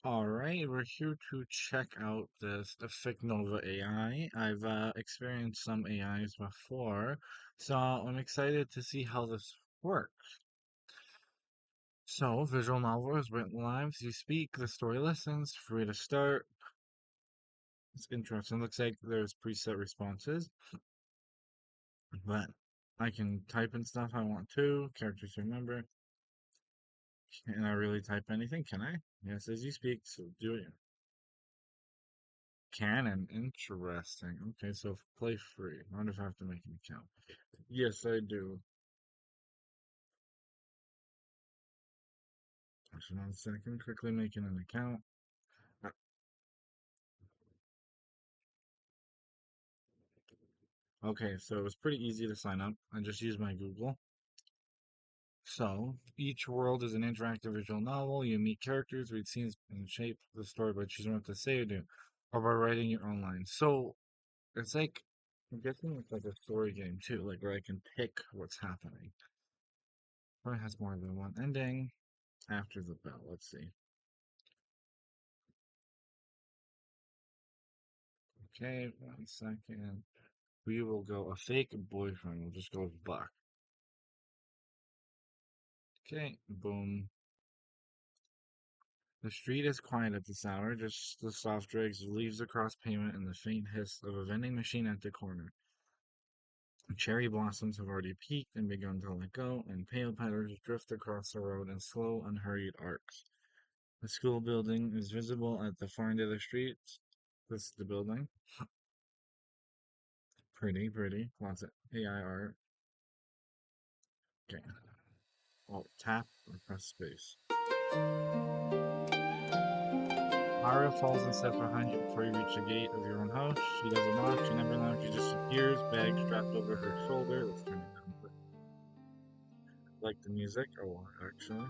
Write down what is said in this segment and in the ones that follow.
Alright, we're here to check out the Ficnova AI. I've experienced some AIs before, so I'm excited to see how this works. So, visual novel is written live as you speak, the story listens, free to start. It's interesting. Looks like there's preset responses, but I can type in stuff I want to, characters to remember. Can I really type anything? Can I? Yes, as you speak, so do it. Canon, interesting. Okay, so play free. I wonder if I have to make an account. Yes, I do. Actually, 1 second. Quickly making an account. Uh, Okay, so it was pretty easy to sign up. I just used my Google. So each world is an interactive visual novel. You meet characters, read scenes, and shape the story by choosing what to say or do, or by writing your own lines. So it's like I'm guessing it's like a story game too, like where I can pick what's happening. Probably has more than one ending after the bell. Let's see. Okay, 1 second. We will go a fake boyfriend. We'll just go with Buck. Okay, boom. The street is quiet at this hour, just the soft dregs of leaves across pavement and the faint hiss of a vending machine at the corner. Cherry blossoms have already peaked and begun to let go, and pale petals drift across the road in slow, unhurried arcs. The school building is visible at the far end of the street. This is the building. Pretty, pretty. Lots of AI art. Okay. Oh, tap or press space. Aria falls and steps behind you before you reach the gate of your own house. She doesn't knock, she never knocks, she just appears, bag strapped over her shoulder. Let's turn it down. Like the music a lot, actually.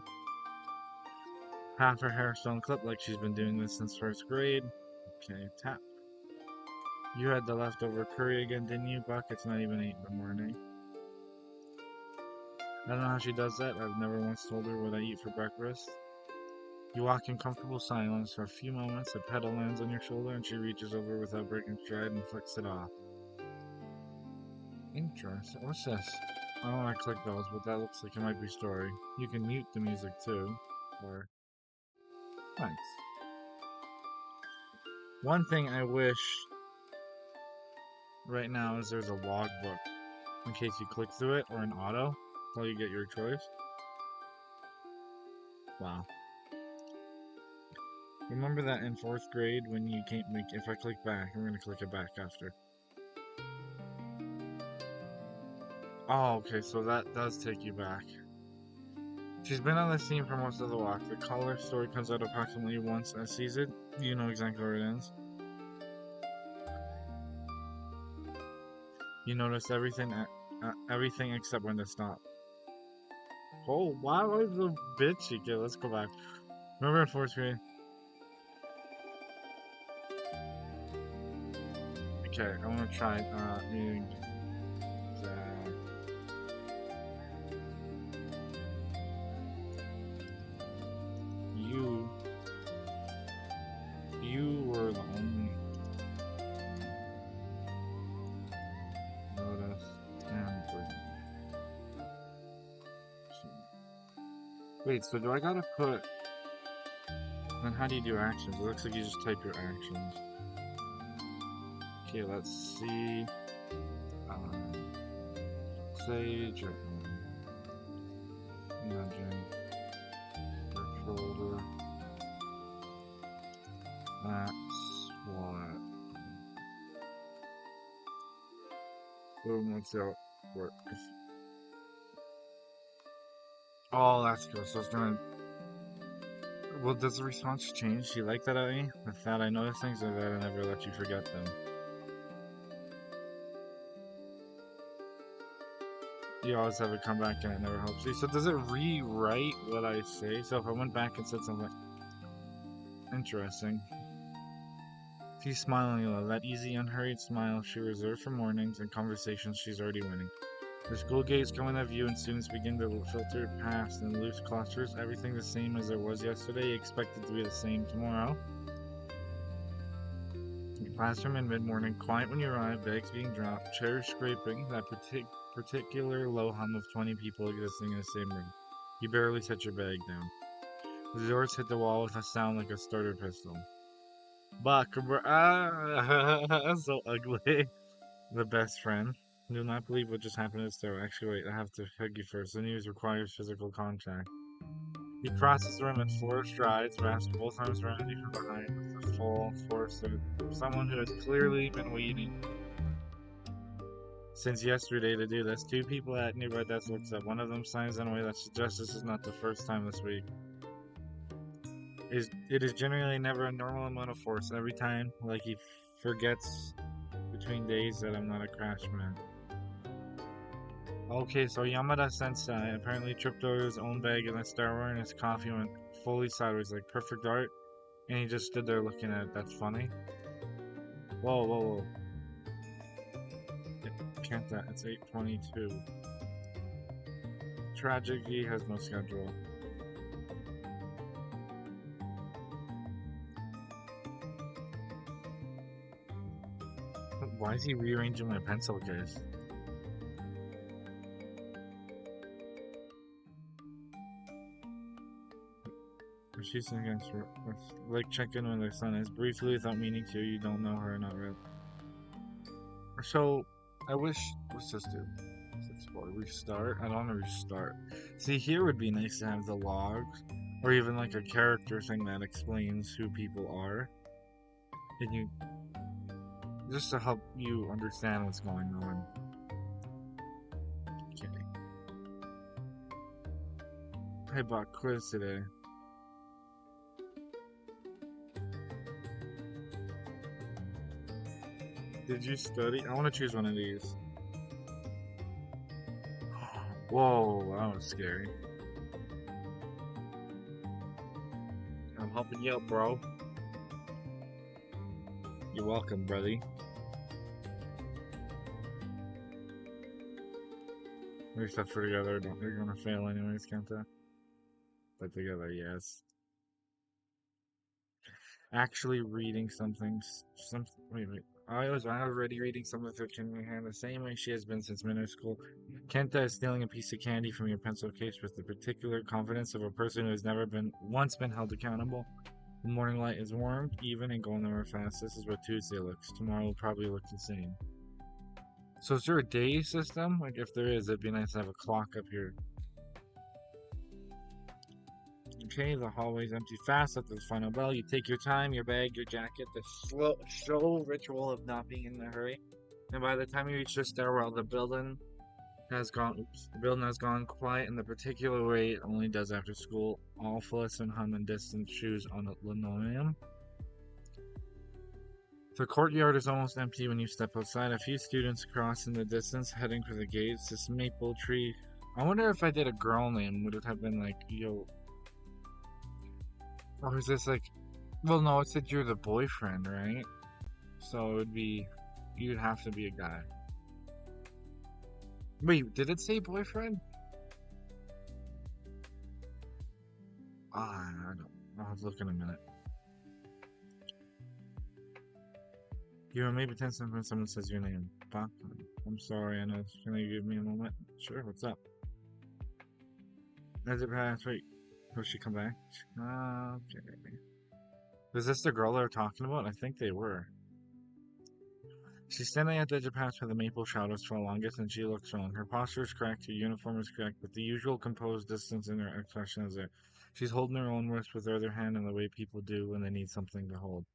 Half her hair still clipped like she's been doing this since first grade. Okay, tap. You had the leftover curry again, didn't you, Buck? It's not even 8 in the morning. I don't know how she does that. I've never once told her what I eat for breakfast. You walk in comfortable silence for a few moments. A petal lands on your shoulder and she reaches over without breaking stride and flicks it off. Interesting. What's this? I don't want to click those, but that looks like it might be story. You can mute the music too. Or nice. One thing I wish right now is there's a logbook in case you click through it or an auto until you get your choice. Wow. Remember that in fourth grade when you can't make if I click back, I'm gonna click it back after. Oh, okay, so that does take you back. She's been on the scene for most of the walk. The color story comes out approximately once and sees it. You know exactly where it ends. You notice everything except when to stop. Oh, wow, is a bitchy. Okay, let's go back. Remember in fourth grade? Okay, I want to try exact. You, you were the only notice and wait. So do I gotta put? Then how do you do actions? It looks like you just type your actions. Okay, let's see. Um, Sage, nudging your shoulder. That's what. Boom, let's see how it works. Oh, that's cool. So it's gonna. Well, does the response change? Do you like that, I with that I notice things, or that I never let you forget them? You always have it come back and it never helps you. So does it rewrite what I say? So if I went back and said something interesting. She's smiling a little. That easy, unhurried smile she reserved for mornings and conversations she's already winning. The school gates come into view and students begin to filter past in loose clusters. Everything the same as it was yesterday, expected to be the same tomorrow. The classroom in mid-morning, quiet when you arrive, bags being dropped, chairs scraping, that particular low hum of 20 people existing in the same room. You barely set your bag down. The doors hit the wall with a sound like a starter pistol. Buck, so ugly. The best friend. Do not believe what just happened to Esther. Actually, wait, I have to hug you first. The news requires physical contact. He crosses the room in four strides, wraps both arms around you from behind with the full force of someone who has clearly been waiting since yesterday to do this. Two people at nearby desk looks up. One of them signs in a way that suggests this is not the first time this week. It is generally never a normal amount of force. Every time, like he forgets between days that I'm not a crash man. Okay, so Yamada Sensei apparently tripped over his own bag in the stairwell and his coffee went fully sideways like perfect art, and he just stood there looking at it. That's funny. Whoa, whoa, whoa. Can't that? It's 8:22. Tragedy has no schedule. Why is he rearranging my pencil case? She's against like check in when their son is briefly without meaning to. You don't know her, not really. So, I wish. What's this do? Explore, restart. I don't want to restart. See, here would be nice to have the logs, or even like a character thing that explains who people are, and you just to help you understand what's going on. Okay. I bought quiz today. Did you study? I want to choose one of these. Whoa, that was scary. I'm helping you out, bro. You're welcome, buddy. Except for together, they're gonna fail anyways, can't they? But together, yes. Actually reading something, wait. I was already reading something with her hand the same way she has been since middle school. Kenta is stealing a piece of candy from your pencil case with the particular confidence of a person who has never once been held accountable. The morning light is warm, even, and going nowhere fast. This is what Tuesday looks. Tomorrow will probably look the same. So is there a day system? Like if there is, it'd be nice to have a clock up here. Okay, the hallway's empty fast after the final bell. You take your time, your bag, your jacket, the slow ritual of not being in a hurry. And by the time you reach the stairwell, the building has gone quiet in the particular way it only does after school. All fuss and hum and distant shoes on the linoleum. The courtyard is almost empty when you step outside. A few students cross in the distance, heading for the gates. This maple tree. I wonder if I did a girl name, would it have been like, yo, or is this like, well, no, it said you're the boyfriend, right? So it would be, you'd have to be a guy. Wait, did it say boyfriend? I don't. I'll have to look in a minute. You know, maybe 10 seconds when someone says your name. Pop. I'm sorry, I know. Can you give me a moment? Sure, what's up? As it passed, wait. Will she come back? Okay. Is this the girl they were talking about? I think they were. She's standing at the edge of path where the maple shadows fall longest, and she looks wrong. Her posture is correct, her uniform is correct, but the usual composed distance in her expression is there. She's holding her own wrist with her other hand in the way people do when they need something to hold.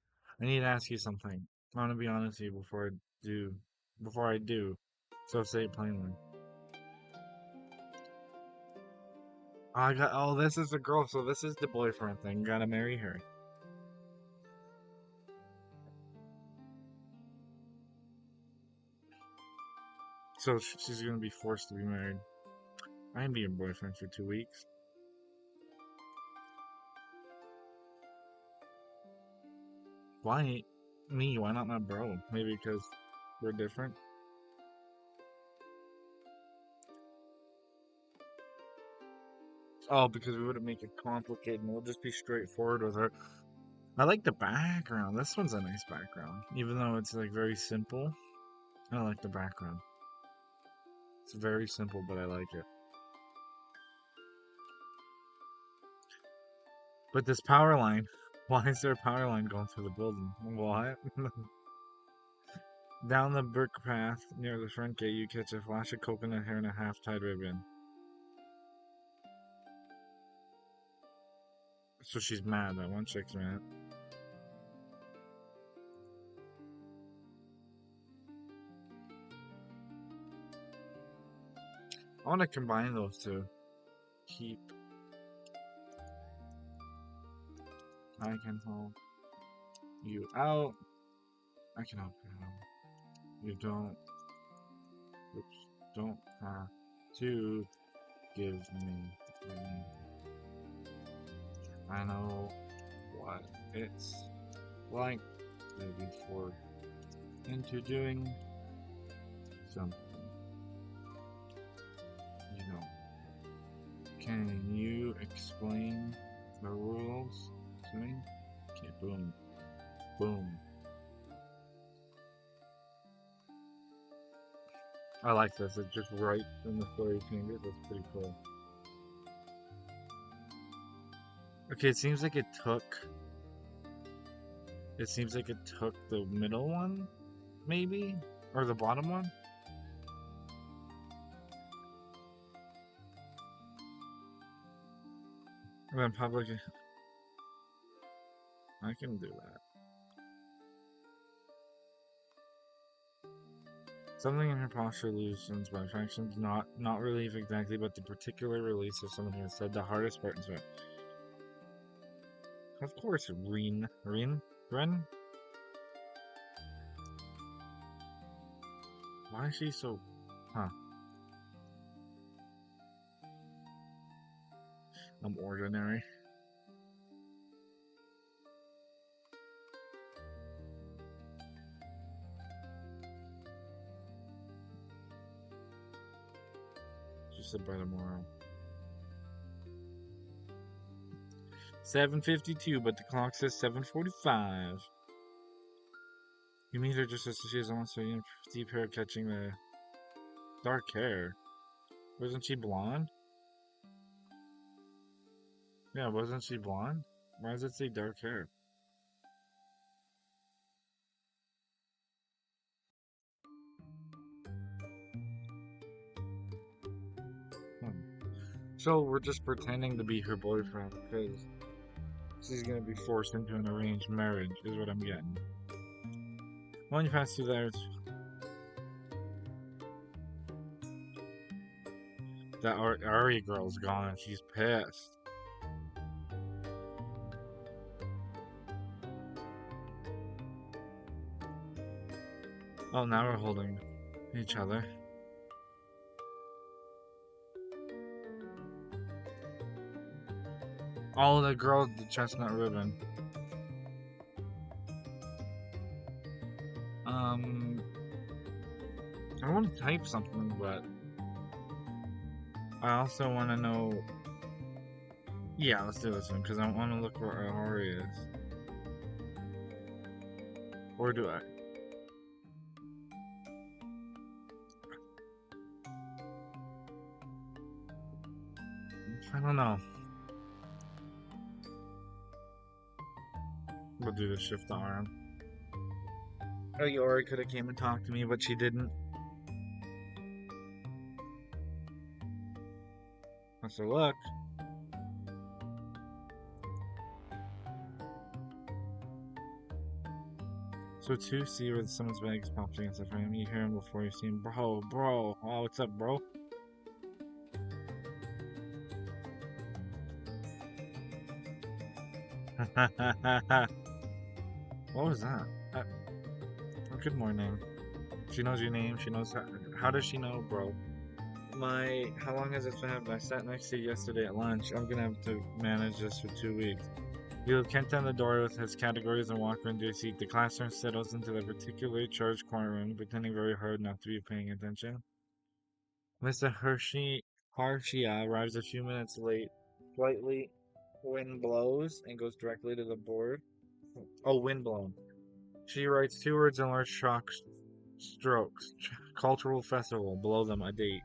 I need to ask you something. I want to be honest with you do. Before I do. So say it plainly. Oh, this is the girl, so this is the boyfriend thing. Gotta marry her. So she's gonna be forced to be married. I'm being boyfriend for 2 weeks. Why me? Why not my bro? Maybe because we're different. Oh, because we wouldn't make it complicated and we'll just be straightforward with her. I like the background. This one's a nice background. Even though it's like very simple. I like the background. It's very simple, but I like it. But this power line, why is there a power line going through the building? What? Down the brick path near the front gate, you catch a flash of coconut hair and a half-tied ribbon. So she's mad. That one chick's mad. I want to combine those two. Keep. I can help you out. I can help you out. You oops, don't have to give me. I know what it's like to be forced into doing something. You know. Can you explain the rules to me? Okay, boom. Boom. I like this. It's just right in the story changes. That's pretty cool. Okay, it seems like it took. It seems like it took the middle one, maybe, or the bottom one. And then public. I can do that. Something in her posture loosens by fractions, not relief exactly, but the particular release of something that said the hardest part is right. Of course, Ren. Why is she so? Huh? I'm ordinary. She said by tomorrow. 7:52, but the clock says 7:45. You mean her just as she is almost so deep hair catching the dark hair. Wasn't she blonde? Yeah, wasn't she blonde? Why does it say dark hair? Hmm. So we're just pretending to be her boyfriend because she's gonna be forced into an arranged marriage, is what I'm getting. When you pass through there, that Ari girl's gone and she's pissed. Oh, now we're holding each other. Oh, the girl with the chestnut ribbon. Um, I want to type something, but I also want to know. Yeah, let's do this one because I want to look where Ari is. Or do I? I don't know. We'll do the shift arm. Oh, Ori could have came and talked to me, but she didn't. Let's look. So 2C where someone's bags popped against the frame. You hear him before you see him. Bro. Oh, what's up, bro? What was that? Oh, good morning. She knows your name. She knows how does she know, bro? How long has this been happening? I sat next to you yesterday at lunch. I'm gonna have to manage this for 2 weeks. You leave Kent on the door with his categories and walk into your seat. The classroom settles into the particularly charged corner room, pretending very hard not to be paying attention. Mr. Hershey Harshia arrives a few minutes late. Slightly wind blows and goes directly to the board. Oh, wind blown. She writes two words in large chalk strokes. Cultural festival. Below them, a date.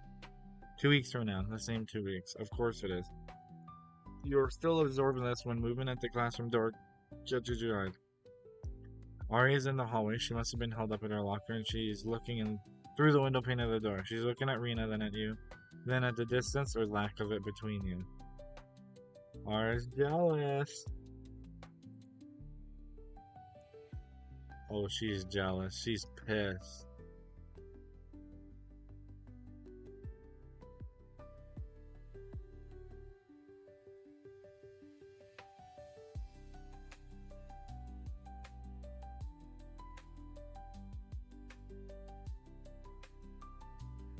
2 weeks from now. The same 2 weeks. Of course it is. You're still absorbed in this when moving at the classroom door. Aria's in the hallway. She must have been held up in her locker, and she's looking in through the window pane of the door. She's looking at Rena, then at you, then at the distance or lack of it between you. Aria's jealous. Oh, she's jealous. She's pissed.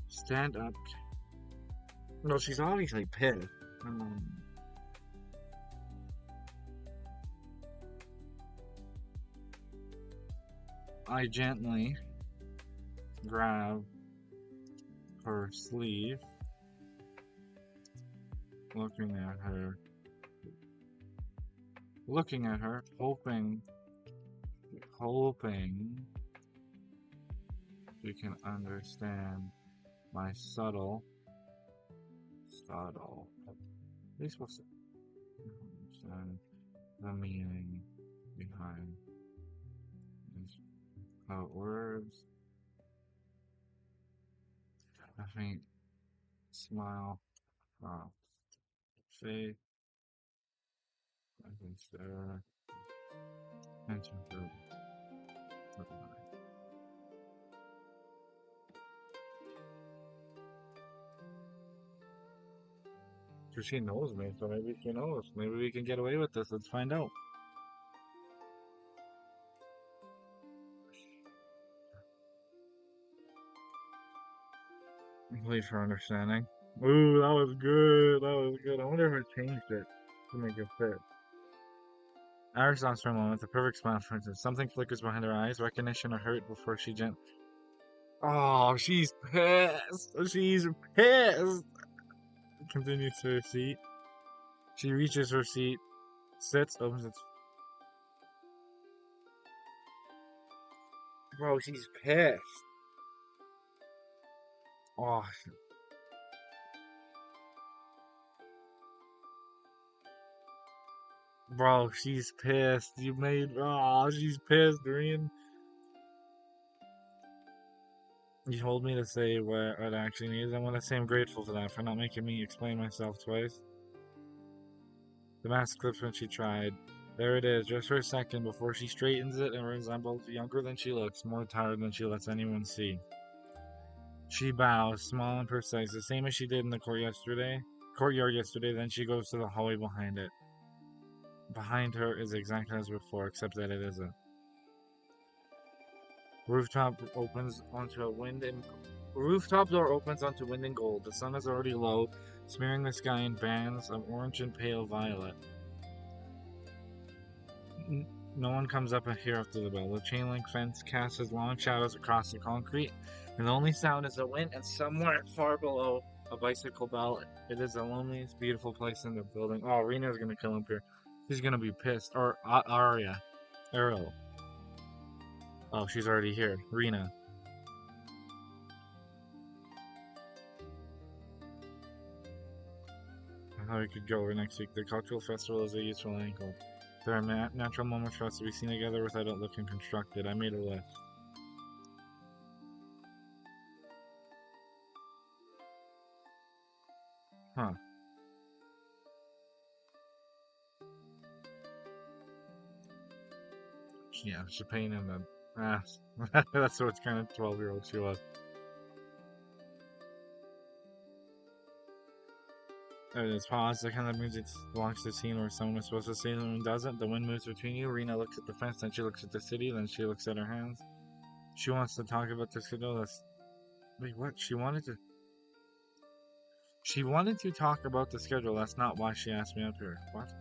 Stand up. No, she's obviously pissed. I gently grab her sleeve, looking at her, hoping you can understand my subtle. What are you supposed to understand the meaning behind these words? A faint smile from faith. I can stare into her. So she knows me, so maybe she knows. Maybe we can get away with this. Let's find out. Please for understanding. Ooh, that was good. That was good. I wonder if I changed it to make it fit. Iris stops for a moment, the perfect smile for instance. Something flickers behind her eyes, recognition or hurt before she gently. Oh, she's pissed. She's pissed. Continues to her seat. She reaches her seat, sits, opens its. Bro, she's pissed. Oh, bro, she's pissed. You made. Oh, she's pissed, Doreen. You told me to say what it actually means. I want to say I'm grateful for that, for not making me explain myself twice. The mask clips when she tried. There it is, just for a second before she straightens it and resembles younger than she looks, more tired than she lets anyone see. She bows, small and precise, the same as she did in the courtyard yesterday, then she goes to the hallway behind it. Behind her is exactly as before, except that it isn't. Rooftop door opens onto wind and gold. The sun is already low, smearing the sky in bands of orange and pale violet. No one comes up here after the bell. The chain link fence casts its long shadows across the concrete, and the only sound is the wind, and somewhere far below, a bicycle bell. It is the loneliest, beautiful place in the building. Oh, Rena's gonna kill him here. She's gonna be pissed. Or Arya. Arrow. Oh, she's already here. Rena. How we could go over next week. The cultural festival is a useful angle. There are natural moments for us to be seen together without it looking constructed. I made a list. Huh. Yeah, she's a pain in the ass. That's what kind of 12-year-old she was. There it is. Pause. The kind of music belongs to the scene where someone is supposed to say and doesn't. The wind moves between you. Rena looks at the fence, then she looks at the city, then she looks at her hands. She wants to talk about the schedule. Wait, what? She wanted to. She wanted to talk about the schedule. That's not why she asked me up here. What?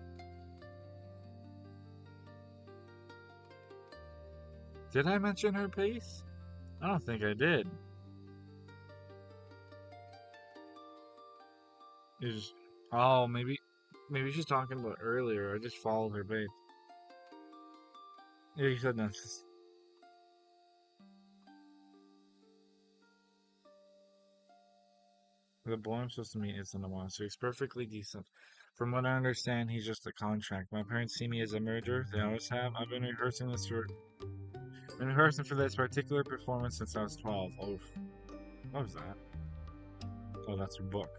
Did I mention her pace? I don't think I did. Is oh maybe Maybe she's talking about earlier. I just followed her bait. Yeah, you said no. The boy I'm supposed to meet isn't a monster. He's perfectly decent. From what I understand, he's just a contract. My parents see me as a murderer. They always have. I've been rehearsing for this particular performance since I was 12. Oh, what was that? Oh, that's her book.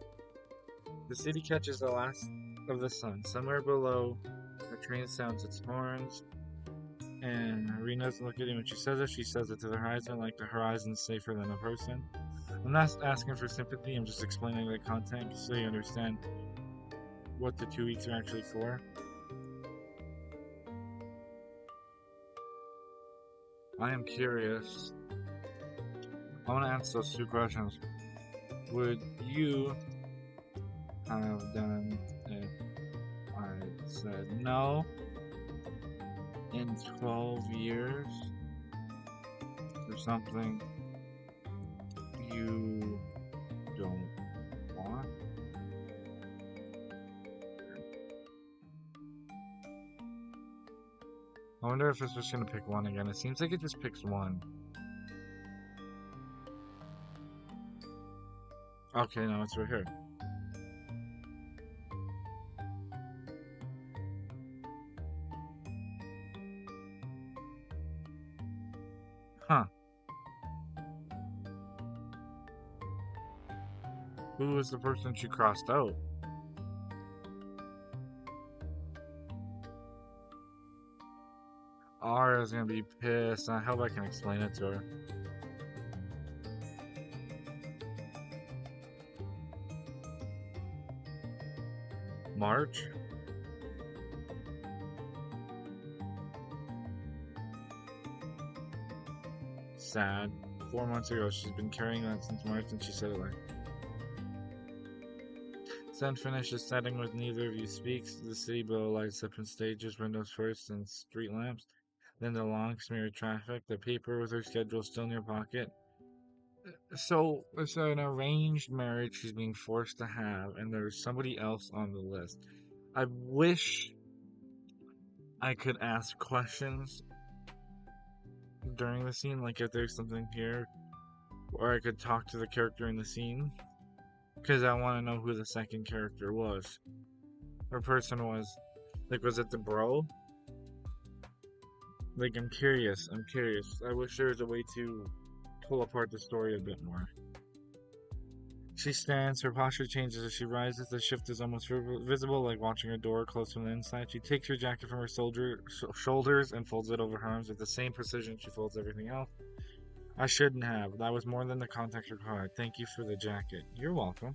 The city catches the last of the sun. Somewhere below, a train sounds its horns, and Rena doesn't look at him when she says it. She says it to the horizon, like the horizon's safer than a person. I'm not asking for sympathy. I'm just explaining the context so you understand what the 2 weeks are actually for. I am curious. I want to ask those two questions. Would you have done if I said no in 12 years or something you don't want? I wonder if it's just gonna pick one again. It seems like it just picks one. Okay, no, it's right here. Huh. Who was the person she crossed out? Ara's gonna be pissed. I hope I can explain it to her. March? Sad. 4 months ago, she's been carrying that since March and she said it like. Sun finishes setting with neither of you speaks. The city below lights up in stages, windows first, and street lamps. Then the long smear traffic. The paper with her schedule still in your pocket. So it's an arranged marriage she's being forced to have, and there's somebody else on the list. I wish I could ask questions during the scene, like if there's something here, or I could talk to the character in the scene, because I want to know who the second character was, or person was. Like, was it the bro? Like, I'm curious. I'm curious. I wish there was a way to pull apart the story a bit more. She stands, her posture changes as she rises. The shift is almost visible, like watching a door close from the inside. She takes her jacket from her shoulders and folds it over her arms with the same precision she folds everything else. I shouldn't have. That was more than the context required. Thank you for the jacket. You're welcome.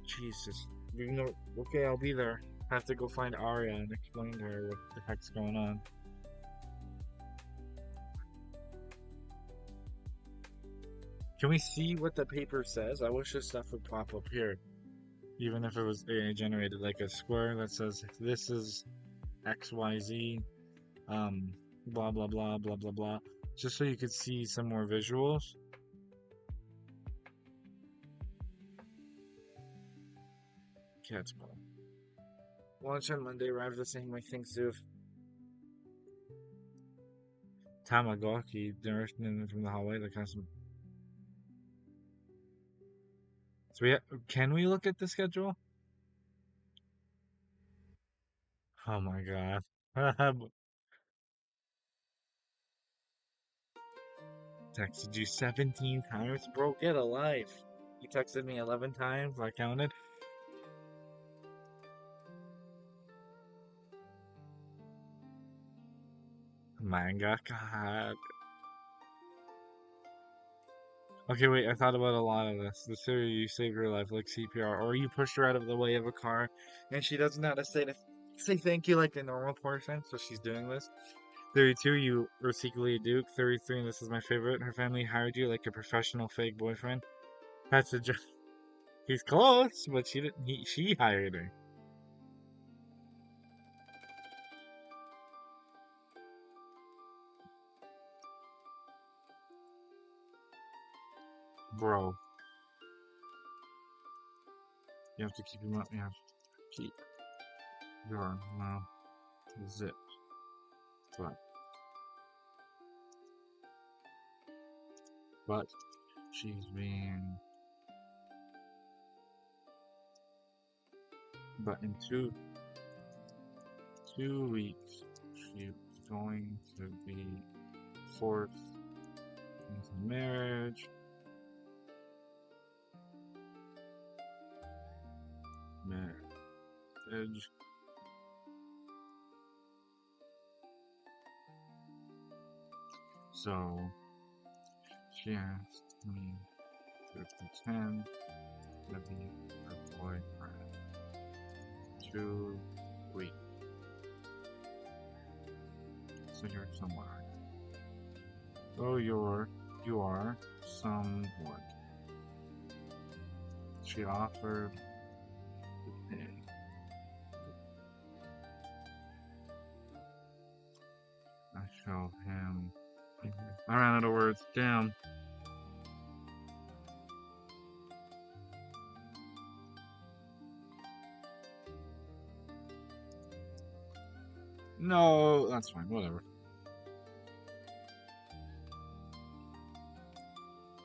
Jesus. You know, okay, I'll be there. Have to go find Arya and explain to her what the heck's going on. Can we see what the paper says? I wish this stuff would pop up here. Even if it was AI generated, like a square that says this is XYZ, um, blah blah blah blah blah blah. Just so you could see some more visuals. Cat's ball. Lunch on Monday arrived the same way things do. Tamagotchi nourished in from the hallway. The custom. So can we look at the schedule? Oh my god. Texted you 17 times, bro. Get a life. You texted me 11 times. I counted. Manga. God. Okay, wait. I thought about a lot of this. The theory you saved her life like CPR, or you pushed her out of the way of a car, and she doesn't know how to say thank you like a normal person, so she's doing this. 32, you were secretly a duke. 33, and this is my favorite. Her family hired you like a professional fake boyfriend. That's a joke. He's close, but she didn't. She hired her, bro. You have to keep him up. You have to keep your mouth zipped. But she's being. But in two weeks, she's going to be forced into marriage. Marriage. So she asked me to pretend to be her boyfriend. 2 weeks. So you're somewhere. Oh, you are somewhat. She offered to pay. I show him. I ran out of words. Damn. No, that's fine. Whatever.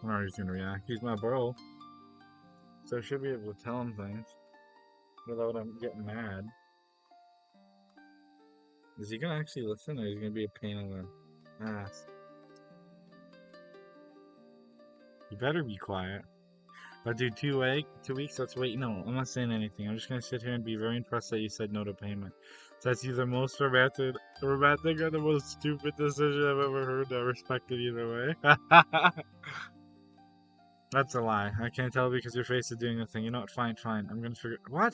I know he's gonna react. He's my bro. So I should be able to tell him things without him getting mad. Is he gonna actually listen, or is he gonna be a pain in the ass? You better be quiet. But dude, 2 weeks, that's wait. No, I'm not saying anything. I'm just gonna sit here and be very impressed that you said no to payment. So that's either most romantic or the most stupid decision I've ever heard. I respect it either way. That's a lie. I can't tell because your face is doing the thing. You know what? Fine, fine. I'm gonna figure. What?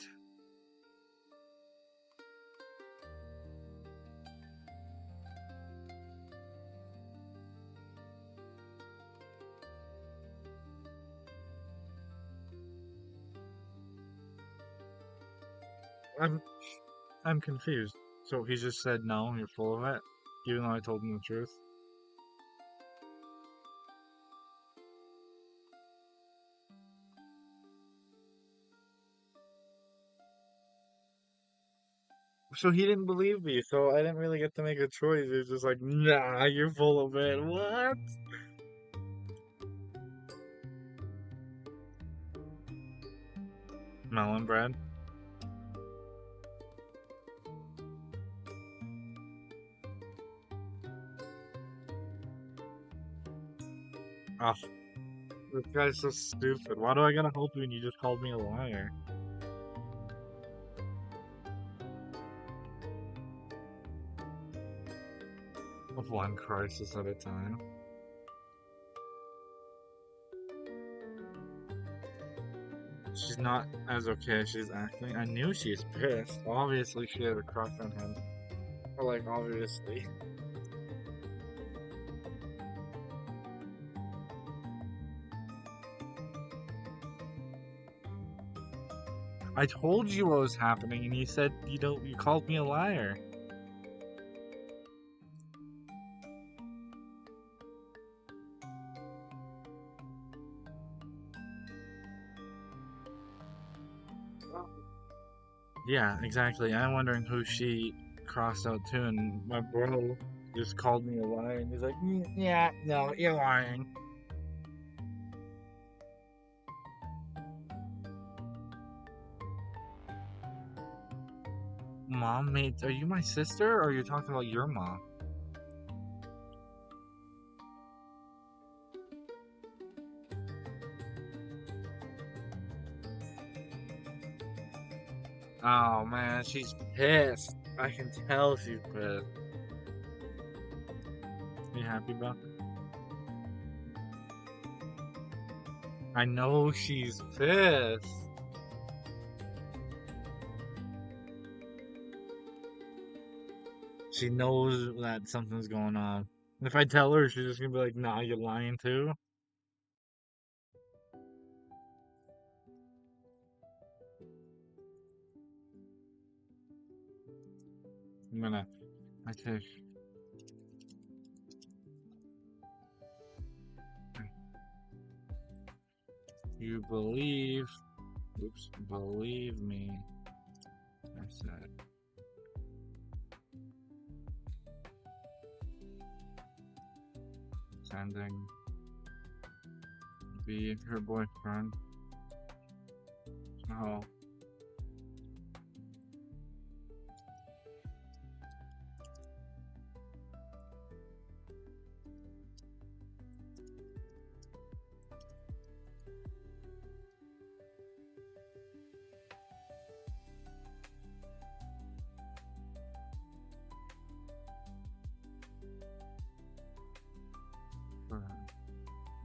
I'm I'm confused. So he just said no. You're full of it, even though I told him the truth. So he didn't believe me. So I didn't really get to make a choice. He was just like, nah, you're full of it. What? Melon bread. Oh, this guy's so stupid. Why do I gotta help you when you just called me a liar? Of one crisis at a time. She's not as okay as she's acting. I knew she's pissed. Obviously, she had a crush on him. Or, like, obviously. I told you what was happening, and you said, you called me a liar. Yeah, exactly. I'm wondering who she crossed out to, and my bro just called me a liar, and he's like, yeah, no, you're lying. Mom, mate, are you my sister, or are you talking about your mom? Oh man, she's pissed. I can tell she's pissed. You happy, bro? I know she's pissed. She knows that something's going on. If I tell her, she's just gonna be like, nah, you're lying too. I'm gonna, I take, you believe Oops. Believe me. I said sending be her boyfriend. Oh.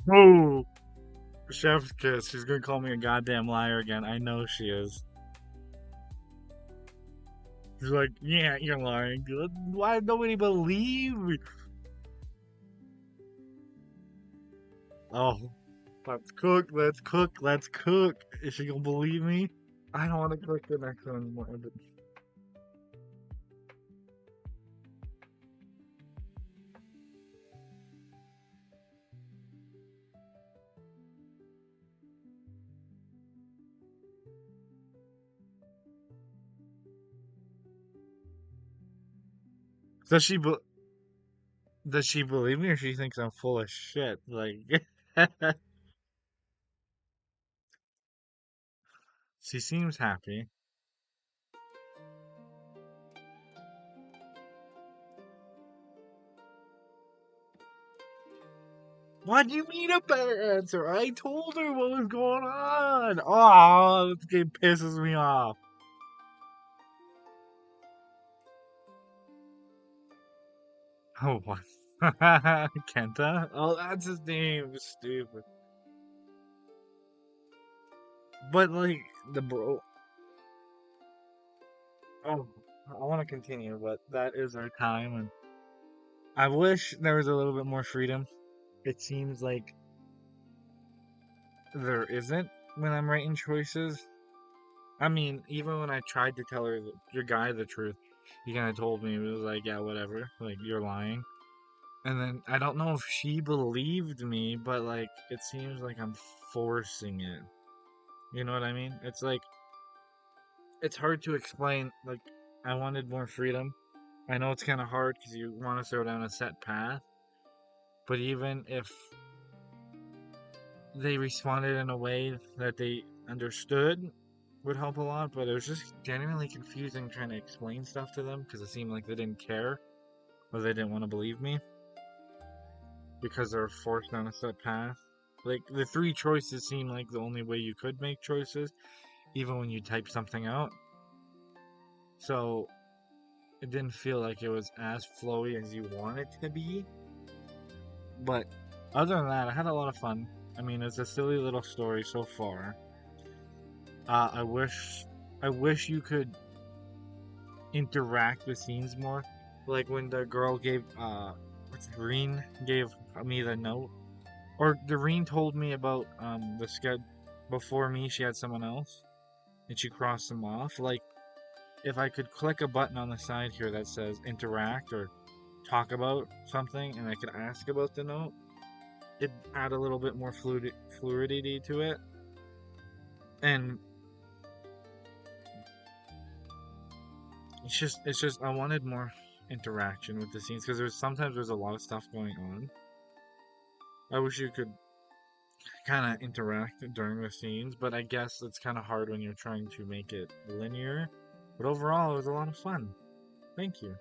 Oh, chef's kiss. She's gonna call me a goddamn liar again. I know she is. She's like, yeah, you're lying. Why did nobody believe me? Oh, let's cook. Let's cook. Let's cook. Is she gonna believe me? I don't want to cook the next one anymore. Does she? Does she believe me, or she thinks I'm full of shit? Like, she seems happy. What do you mean a better answer? I told her what was going on. Oh, this game pisses me off. Oh, what? Kenta? Oh, that's his name. Stupid. But like the bro. Oh, I want to continue, but that is our time, and I wish there was a little bit more freedom. It seems like there isn't when I'm writing choices. I mean, even when I tried to tell her your guy the truth, he kind of told me it was like, yeah, whatever, like you're lying. And then I don't know if she believed me, but like it seems like I'm forcing it. You know what I mean? It's like it's hard to explain. Like I wanted more freedom. I know it's kind of hard because you want to throw down a set path, but even if they responded in a way that they understood would help a lot, but it was just genuinely confusing trying to explain stuff to them because it seemed like they didn't care or they didn't want to believe me because they were forced down a set path. Like the three choices seem like the only way you could make choices, even when you type something out. So it didn't feel like it was as flowy as you want it to be. But other than that, I had a lot of fun. I mean, it's a silly little story so far. Uh, I wish, I wish you could interact with scenes more. Like when the girl gave, Green gave me the note, or Doreen told me about the sched. Before me, she had someone else, and she crossed them off. Like if I could click a button on the side here that says interact or talk about something, and I could ask about the note, it add a little bit more fluidity to it. And it's just I wanted more interaction with the scenes because there's a lot of stuff going on. I wish you could kind of interact during the scenes, but I guess it's kind of hard when you're trying to make it linear. But overall, it was a lot of fun. Thank you.